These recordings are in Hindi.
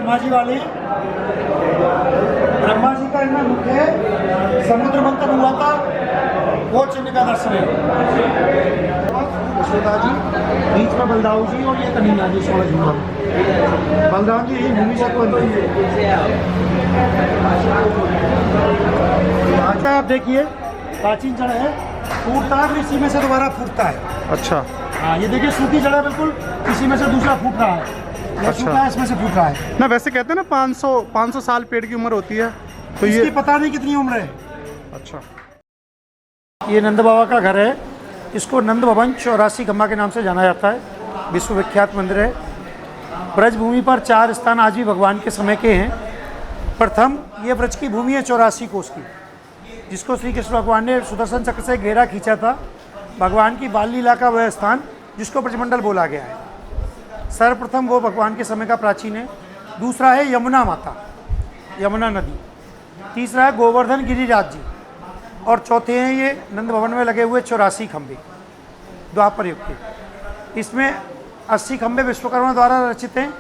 ब्रह्मा जी वाली, ब्रह्मा जी का इनमें मुख्य समुद्र मंथन हुआ था, वो चिन्ह का दर्शन है। यशोदा जी, बीच में बलदाऊ जी और ये कन्हैया जी 16 झूला। बलराम जी यही भूमि से तो आप देखिए प्राचीन जड़ है, टूटता है इसी में से दोबारा फूटता है। अच्छा। हाँ, ये देखिए सूखी जड़ है बिल्कुल, इसी में से दूसरा फूट रहा है। अच्छा। सूखा है, इसमें से फूट रहा है ना। वैसे कहते हैं ना 500 साल पेड़ की उम्र होती है, तो ये पता नहीं कितनी उम्र है। अच्छा। ये नंद बाबा का घर है, इसको नंद भवन 84 खम्बा के नाम से जाना जाता है, विश्वविख्यात मंदिर है। ब्रज भूमि पर 4 स्थान आज भी भगवान के समय के हैं। प्रथम ये ब्रज की भूमि है 84 कोस की, जिसको श्री कृष्ण भगवान ने सुदर्शन चक्र से घेरा खींचा था। भगवान की बाल लीला का वह स्थान जिसको ब्रजमंडल बोला गया है। सर्वप्रथम वो भगवान के समय का प्राचीन है। दूसरा है यमुना माता, यमुना नदी। तीसरा है गोवर्धन गिरिराज जी, और चौथे हैं ये नंद भवन में लगे हुए 84 खंभे द्वापर युग के। इसमें 80 खंभे विश्वकर्मा द्वारा रचित हैं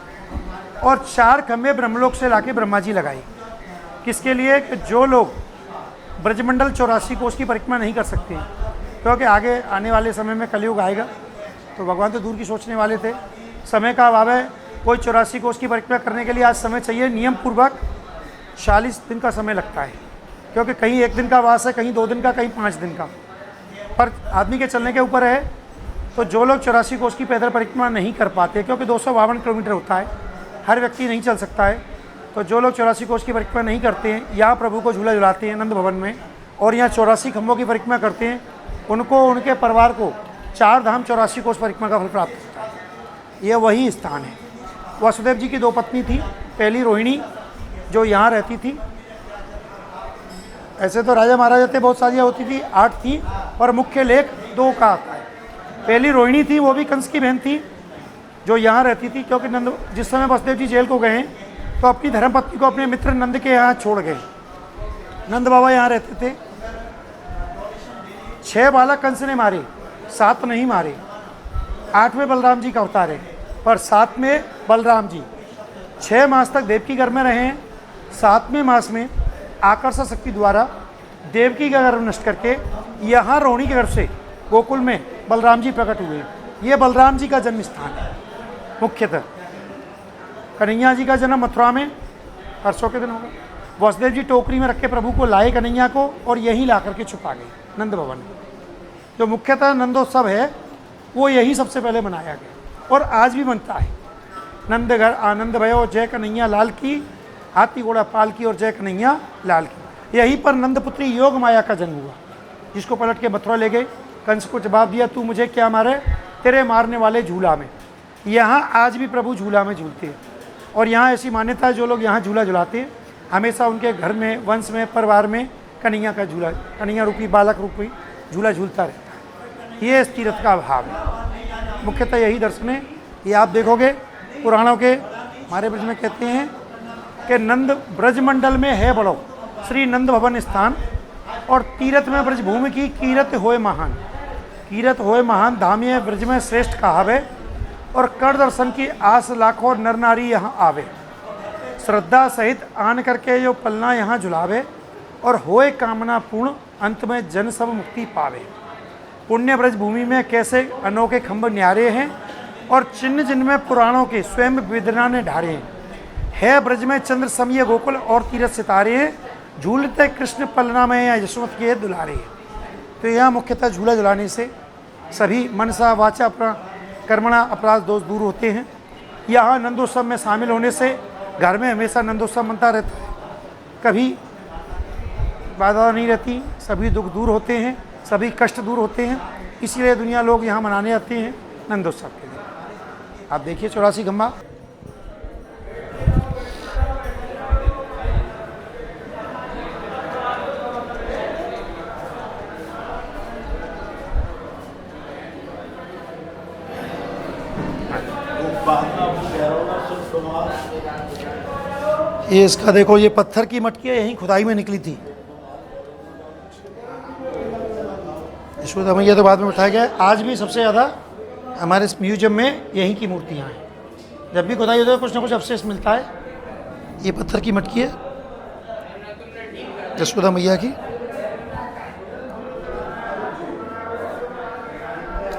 और 4 खंभे ब्रह्मलोक से लाके ब्रह्मा जी लगाए। किसके लिए? कि जो लोग ब्रजमंडल 84 कोस की परिक्रमा नहीं कर सकते हैं, क्योंकि आगे आने वाले समय में कलयुग आएगा, तो भगवान तो दूर की सोचने वाले थे। समय का अभाव है, कोई 84 कोस की परिक्रमा करने के लिए आज समय चाहिए। नियम पूर्वक 40 दिन का समय लगता है, क्योंकि कहीं 1 दिन का वास है, कहीं 2 दिन का, कहीं 5 दिन का, पर आदमी के चलने के ऊपर है। तो जो लोग 84 कोस की पैदल परिक्रमा नहीं कर पाते, क्योंकि 252 किलोमीटर होता है, हर व्यक्ति नहीं चल सकता है, तो जो लोग 84 कोस की परिक्रमा नहीं करते हैं, यहाँ प्रभु को झूला झुलाते हैं नंद भवन में, और यहाँ 84 खंभों की परिक्रमा करते हैं, उनको, उनके परिवार को 4 धाम 84 कोस परिक्रमा का फल प्राप्त होता है। यह वही स्थान है। वासुदेव जी की 2 पत्नी थी। पहली रोहिणी, जो यहाँ रहती थी। ऐसे तो राजा महाराजा थे, बहुत सारी होती थी, 8 थी, पर मुख्य लेख 2 का आता है। पहली रोहिणी थी, वो भी कंस की बहन थी, जो यहाँ रहती थी, क्योंकि नंद जिस समय वसुदेव जी जेल को गए तो अपनी धर्मपत्नी को अपने मित्र नंद के यहाँ छोड़ गए। नंद बाबा यहाँ रहते थे। 6 बालक कंस ने मारे, 7 नहीं मारे। 8वें बलराम जी का अवतार है, पर 7वें बलराम जी 6 मास तक देवकी गर्भ में रहे हैं। 7वें मास में आकर्षण शक्ति द्वारा देवकी का गर्भ नष्ट करके यहाँ रोहिणी के गर्भ से गोकुल में बलराम जी प्रकट हुए। ये बलराम जी का जन्म स्थान है मुख्यतः। कन्हैया जी का जन्म मथुरा में परसों के दिन होगा। वसुदेव जी टोकरी में रख के प्रभु को लाए कन्हैया को, और यहीं ला करके छुपा गए नंद भवन में। जो मुख्यतः नंदोत्सव है वो यही सबसे पहले मनाया गया, और आज भी बनता है। नंद घर आनंद भयो, जय कन्हैया लाल की, हाथी घोड़ा पाल की, और जय कन्हैया लाल की। यहीं पर नंदपुत्री योग माया का जन्म हुआ, जिसको पलट के मथुरा ले गए। कंस को जवाब दिया, तू मुझे क्या मारे, तेरे मारने वाले झूला में। यहाँ आज भी प्रभु झूला में झूलते हैं, और यहाँ ऐसी मान्यता है, जो लोग यहाँ झूला झुलाते हैं, हमेशा उनके घर में, वंश में, परिवार में कन्हैया का झूला, कन्हैया रूपी, बालक रूपी झूला झूलता रहता है। ये इस तीर्थ का भाव है। मुख्यतः यही दर्शन है। ये आप देखोगे पुराणों के, हमारे ब्रज में कहते हैं कि नंद ब्रजमंडल में है बड़ो श्री नंद भवन स्थान, और तीर्थ में ब्रज भूमि की कीरत होए महान। कीरत होए महान धाम ये ब्रज में श्रेष्ठ कहावे, और कर दर्शन की आस लाखों नर नारी यहाँ आवे। श्रद्धा सहित आन करके जो पलना यहाँ झुलावे, और होए कामना पूर्ण अंत में जन सब मुक्ति पावे। पुण्य ब्रज भूमि में कैसे अनोखे खंभ न्यारे हैं, और चिन्ह जिनमें पुराणों के स्वयं विद्वान ने ढारे हैं। है ब्रज में चंद्र समये गोकुल, और तीरथ सितारे हैं, झूलते कृष्ण पलना में यशवंत के दुलारे हैं। तो यह मुख्यतः झूला झुलाने से सभी मनसा वाचा अपना कर्मणा अपराध दोष दूर होते हैं। यहाँ नंदोत्सव में शामिल होने से घर में हमेशा नंदोत्सव मनता रहता है, कभी बाधा नहीं रहती, सभी दुख दूर होते हैं, सभी कष्ट दूर होते हैं। इसीलिए दुनिया लोग यहाँ मनाने आते हैं नंदोत्सव के लिए। आप देखिए 84 खंभा। ये इसका देखो, ये पत्थर की मटकी है, यहीं खुदाई में निकली थी। यशोदा मैया तो बाद में उठाया गया। आज भी सबसे ज़्यादा हमारे इस म्यूजियम में यहीं की मूर्तियाँ हैं। जब भी खुदाई होती है कुछ ना कुछ अवशेष मिलता है, ये पत्थर की मटकी है यशोदा मैया की।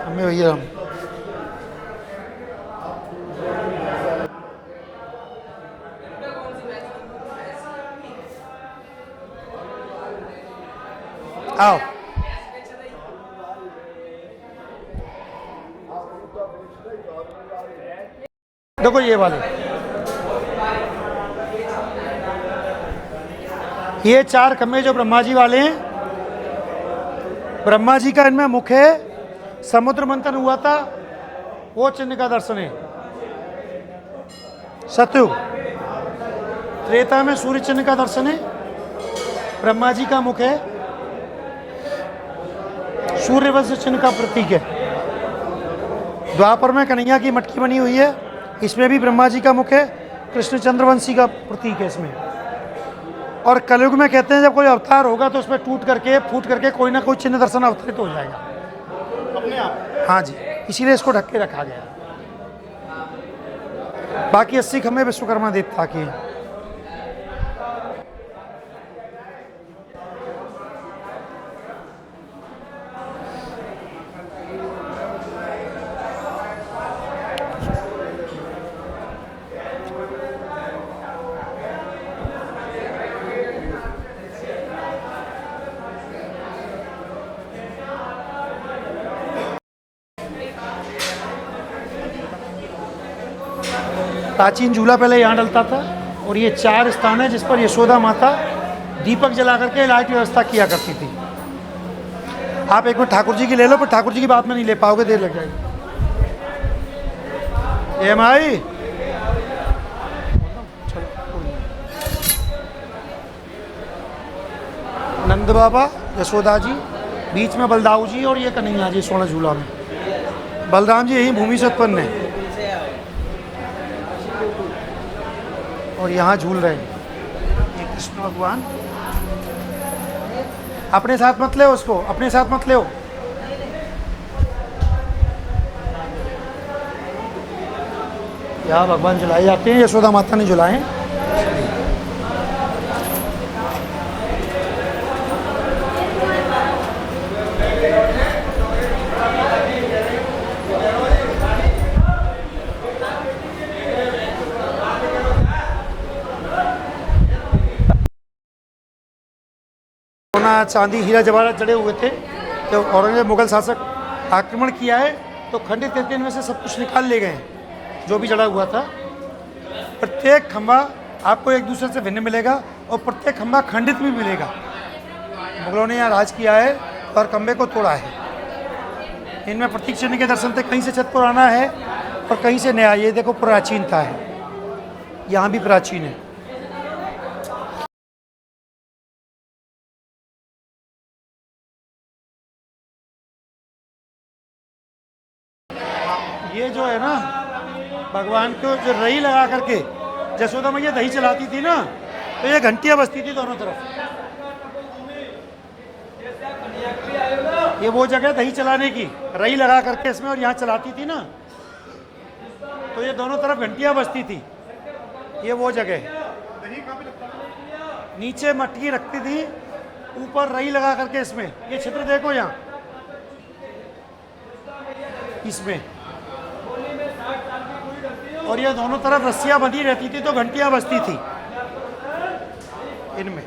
हमें भैया आओ। देखो ये वाले, ये 4 खम्भे जो ब्रह्मा जी वाले हैं, ब्रह्मा जी का इनमें मुख है। समुद्र मंथन हुआ था, वो चिन्ह का दर्शन है। सतयुग त्रेता में सूर्य चिन्ह का दर्शन है, ब्रह्मा जी का मुख है, सूर्यवंश चिन्ह का प्रतीक है। द्वापर में कन्हैया की मटकी बनी हुई है, इसमें भी ब्रह्मा जी का मुख है, कृष्ण चंद्रवंशी का प्रतीक है इसमें। और कलयुग में कहते हैं जब कोई अवतार होगा तो उसमें टूट करके फूट करके कोई ना कोई चिन्ह दर्शन अवतरित हो जाएगा अपने आप। हाँ जी, इसीलिए इसको ढक के रखा गया। बाकी 80 खम्भे विश्वकर्मा देवता के हैं। प्राचीन झूला पहले यहाँ डलता था और ये 4 स्थान है जिस पर यशोदा माता दीपक जला करके लाइट व्यवस्था किया करती थी। आप एक मिनट ठाकुर जी की ले लो, पर ठाकुर जी की बात में नहीं ले पाओगे, देर लग जाएगी। ये माई नंद बाबा, यशोदा जी, बीच में बलदाऊ जी और ये कन्हैया जी स्वर्ण झूला में। बलराम जी यही भूमि से उत्पन्न है और यहाँ झूल रहे हैं। ये कृष्ण भगवान, अपने साथ मत ले उसको, अपने साथ मत ले। यहाँ भगवान झुलाए जाते हैं, यशोदा माता ने झुलाए। सोना चांदी हीरा जवाहरात जड़े हुए थे। जब औरंगजेब मुगल शासक आक्रमण किया है तो खंडित करके इनमें से सब कुछ निकाल ले गए हैं जो भी जड़ा हुआ था। प्रत्येक खंभा आपको एक दूसरे से भिन्न मिलेगा और प्रत्येक खंभा खंडित भी मिलेगा। मुगलों ने यहाँ राज किया है और खंभे को तोड़ा है। इनमें प्रतीक चिन्ह के दर्शन थे, कहीं से छत पुराना है और कहीं से नया। ये देखो प्राचीनता है, यहाँ भी प्राचीन है। ये जो है ना भगवान को जो रई लगा करके यशोदा मैया दही चलाती थी ना, तो ये घंटियां बजती थी दोनों तरफ। ये वो जगह दही चलाने की, रई लगा करके इसमें और यहाँ चलाती थी ना, तो ये दोनों तरफ घंटियां बजती थी। ये वो जगह है। नीचे मटकी रखती थी, ऊपर रई लगा करके इसमें। ये चित्र देखो यहाँ, इसमें, और ये दोनों तरफ रस्सियां बंधी रहती थी तो घंटियां बजती थी इनमें।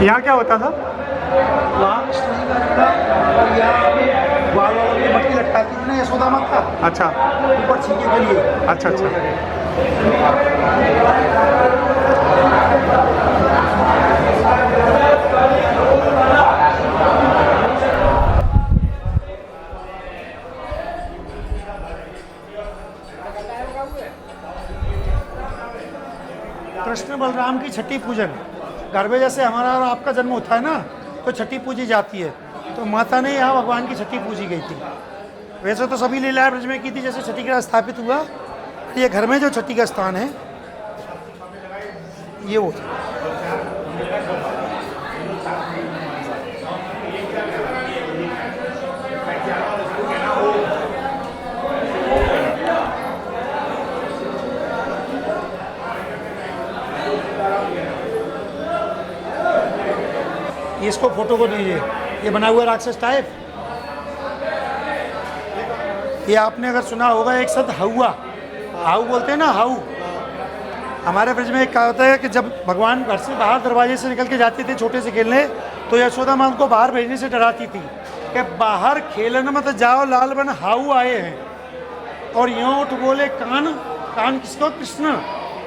यहाँ क्या होता था? वहाँ मटकी लटकाती थी ना यशोदा माता। अच्छा, ऊपर छींके के लिए। अच्छा अच्छा। कृष्ण बलराम की छठी पूजन घर में जैसे हमारा और आपका जन्म होता है ना, तो छठी पूजी जाती है। तो माता ने यहाँ भगवान की छठी पूजी गई थी। वैसे तो सभी लीलाएं ब्रज में की थी, जैसे छठी का स्थापित हुआ, ये घर में जो छठी का स्थान है ये वो था। इसको फोटो को दीजिए, ये बना हुआ राक्षस टाइप। ये आपने अगर सुना होगा एक शब्द हौआ, हाउ बोलते हैं ना, हाउ। हमारे ब्रज में एक कहा होता है कि जब भगवान घर से बाहर दरवाजे से निकल के जाते थे छोटे से खेलने, तो यशोदा माँ उनको बाहर भेजने से डराती थी कि बाहर खेलने मत जाओ, लाल बन हाउ आए हैं। और यूँ उठ बोले कान, कान किसको? कृष्ण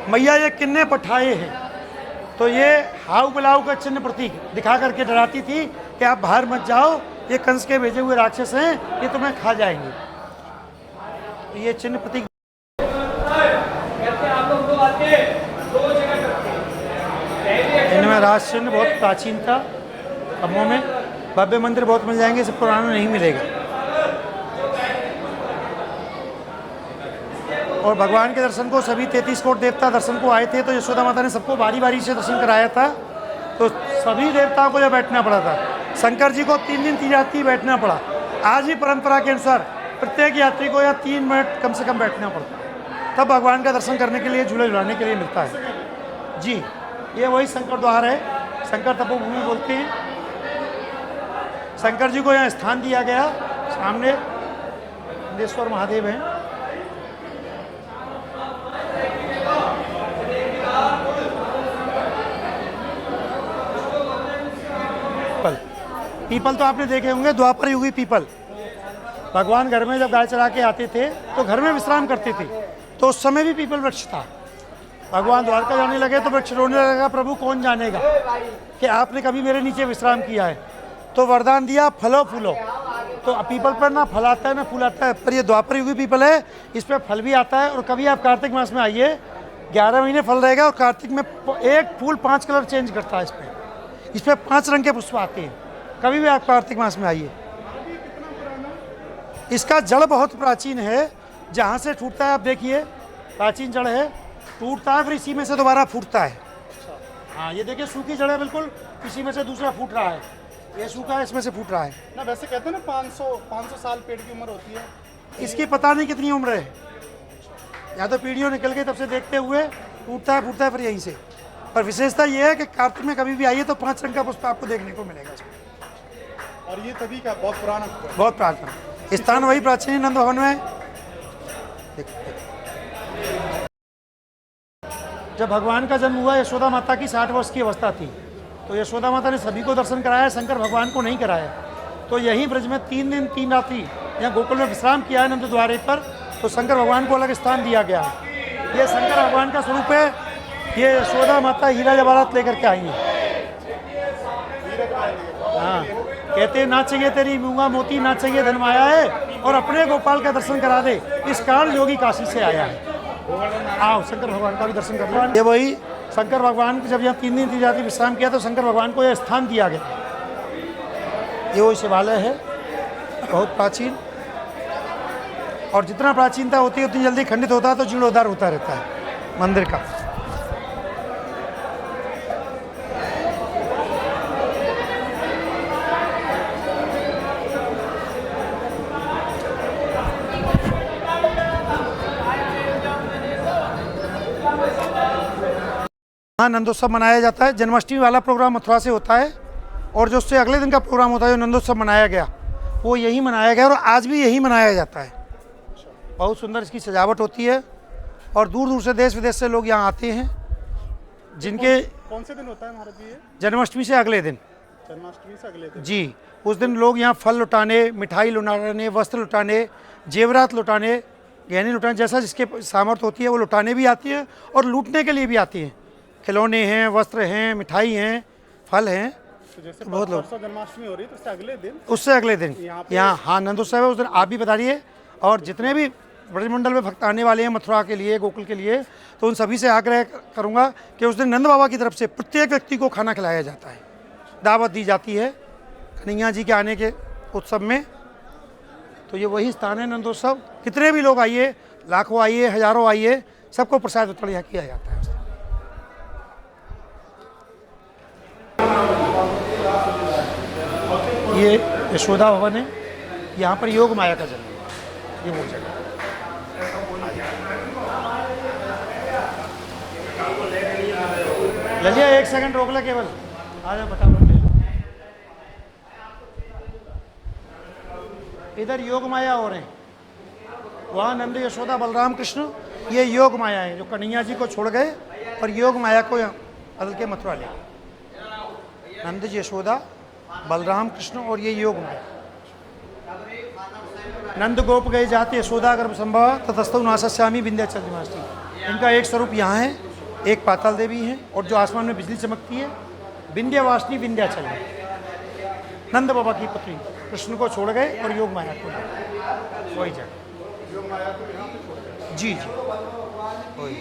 मैया ये किन्ने पठाए हैं। तो ये हाउ बुलाऊ का चिन्ह प्रतीक दिखा करके डराती थी कि आप बाहर मत जाओ, ये कंस के भेजे हुए राक्षस हैं, ये तुम्हें खा जाएंगे। तो ये चिन्ह प्रतीक। इनमें राज चिन्ह बहुत प्राचीन था, कमों में भव्य मंदिर बहुत मिल जाएंगे, सब पुराना नहीं मिलेगा। और भगवान के दर्शन को सभी 33 करोड़ देवता दर्शन को आए थे, तो यशोदा माता ने सबको बारी बारी से दर्शन कराया था। तो सभी देवताओं को जब बैठना पड़ा था, शंकर जी को 3 दिन 3 रात्रि बैठना पड़ा। आज भी परंपरा के अनुसार प्रत्येक यात्री को या 3 मिनट कम से कम बैठना पड़ता है, तब भगवान का दर्शन करने के लिए, झूले झुलाने के लिए मिलता है। जी, ये वही शंकर द्वार है, शंकर तपोभूमि बोलते हैं। शंकर जी को यहाँ स्थान दिया गया, सामने नंदेश्वर महादेव हैं। पीपल तो आपने देखे होंगे, द्वापर युगी पीपल। भगवान घर में जब गाय चरा के आते थे तो घर में विश्राम करते थे, तो उस समय भी पीपल वृक्ष था। भगवान द्वारका जाने लगे तो वृक्ष रोने लगा, प्रभु कौन जानेगा कि आपने कभी मेरे नीचे विश्राम किया है। तो वरदान दिया, फलो फूलो। तो पीपल पर ना फल आता है ना फूल आता है, पर ये द्वापर युगी पीपल है, इस पर फल भी आता है। और कभी आप कार्तिक मास में आइए, 11 महीने फल रहेगा, और कार्तिक में एक फूल 5 कलर चेंज करता है। इस पर 5 रंग के पुष्प आते हैं। कभी भी आप कार्तिक मास में आइए। इसका जड़ बहुत प्राचीन है, जहाँ से टूटता है आप देखिए, प्राचीन जड़ है, टूटता है फिर इसी में से दोबारा फूटता है। हाँ, ये देखिए सूखी जड़ है बिल्कुल, इसी में से दूसरा फूट रहा है। ये सूखा है, इसमें से फूट रहा है ना। वैसे कहते हैं ना 500 साल पेड़ की उम्र होती है, इसकी पता नहीं कितनी उम्र है। या तो पीढ़ियों निकल गई तब से देखते हुए, टूटता है फूटता है फिर यहीं से। पर विशेषता ये है कि कार्तिक में कभी भी आइए तो 5 रंग का पुष्प आपको देखने को मिलेगा। और ये तभी का बहुत पुराना, बहुत प्राचीन स्थान, वही प्राचीन नंद भवन में। जब भगवान का जन्म हुआ, यशोदा माता की 60 वर्ष की अवस्था थी, तो यशोदा माता ने सभी को दर्शन कराया, शंकर भगवान को नहीं कराया। तो यही ब्रज में 3 दिन 3 रात्रि यहाँ गोकुल में विश्राम किया है, नंद द्वारे पर। तो शंकर भगवान को अलग स्थान दिया गया है। ये शंकर भगवान का स्वरूप है। ये यशोदा माता हीरा जवाहरात लेकर के आई है। हाँ, कहते हैं ना चाहिए तेरी मूंगा मोती, ना चाहिए धन माया है, और अपने गोपाल का दर्शन करा दे, इस कारण योगी काशी से आया है। आओ शंकर भगवान का भी दर्शन कर लो। ये वही शंकर भगवान जब यहाँ 3 दिन 3 रात्रि विश्राम किया, तो शंकर भगवान को यह स्थान दिया गया। ये वही शिवालय है, बहुत प्राचीन। और जितना प्राचीनता होती है उतनी जल्दी खंडित होता है, तो जीर्णोद्धार होता रहता है मंदिर का। हाँ, नंदोत्सव मनाया जाता है। जन्माष्टमी वाला प्रोग्राम मथुरा से होता है, और जो उससे अगले दिन का प्रोग्राम होता है, जो नंदोत्सव मनाया गया, वो यही मनाया गया, और आज भी यही मनाया जाता है। बहुत सुंदर इसकी सजावट होती है, और दूर दूर से देश विदेश से लोग यहाँ आते हैं। जिनके कौन से दिन होता है महाराज जी? जन्माष्टमी से अगले दिन। जन्माष्टमी से अगले दिन जी, उस दिन लोग यहाँ फल लुटाने, मिठाई लुटाने, वस्त्र लुटाने, जेवरात लुटाने गहने लुटाने, जैसा जिसके सामर्थ्य होती है वो लुटाने भी आती है और लूटने के लिए भी आती है। खिलौने हैं, वस्त्र हैं, मिठाई हैं, फल हैं। तो जैसे बहुत लोग परसों जन्माष्टमी हो रही है तो उससे अगले दिन यहाँ हाँ नंदोत्सव है, उस दिन आप भी बता रही है। और जितने भी ब्रजमंडल में भक्त आने वाले हैं मथुरा के लिए, गोकुल के लिए, तो उन सभी से आग्रह करूँगा कि उस दिन नंद बाबा की तरफ से प्रत्येक व्यक्ति को खाना खिलाया जाता है, दावत दी जाती है कन्हैया जी के आने के उत्सव में। तो ये वही स्थान है नंदोत्सव। कितने भी लोग आइए, लाखों आइए, हजारों आइए, सबको प्रसाद वितरण यहाँ किया जाता है। ये यशोदा भवन है, यहाँ पर योग माया का जन्म है। ये वो जगह ललिया, एक सेकंड रोक ले, केवल आ जाओ फटाफट ले लो। इधर योग माया हो रहे हैं, वहाँ नंद यशोदा बलराम कृष्ण, ये योग माया है जो कन्हैया जी को छोड़ गए और योग माया को बदल के मथुरा ले गए। नंद जी, यशोदा, बलराम कृष्ण और ये योग माया। नंद गोप गए जाते यशोदा गर्भ संभव ततस्तु नासस्यामी विंध्याचल निवासी। इनका एक स्वरूप यहाँ है, एक पाताल देवी है, और जो आसमान में बिजली चमकती है विंध्यवासिनी विंध्याचल है। नंद बाबा की पुत्री कृष्ण को छोड़ गए और योग माया को वही जगह। जी जी वही।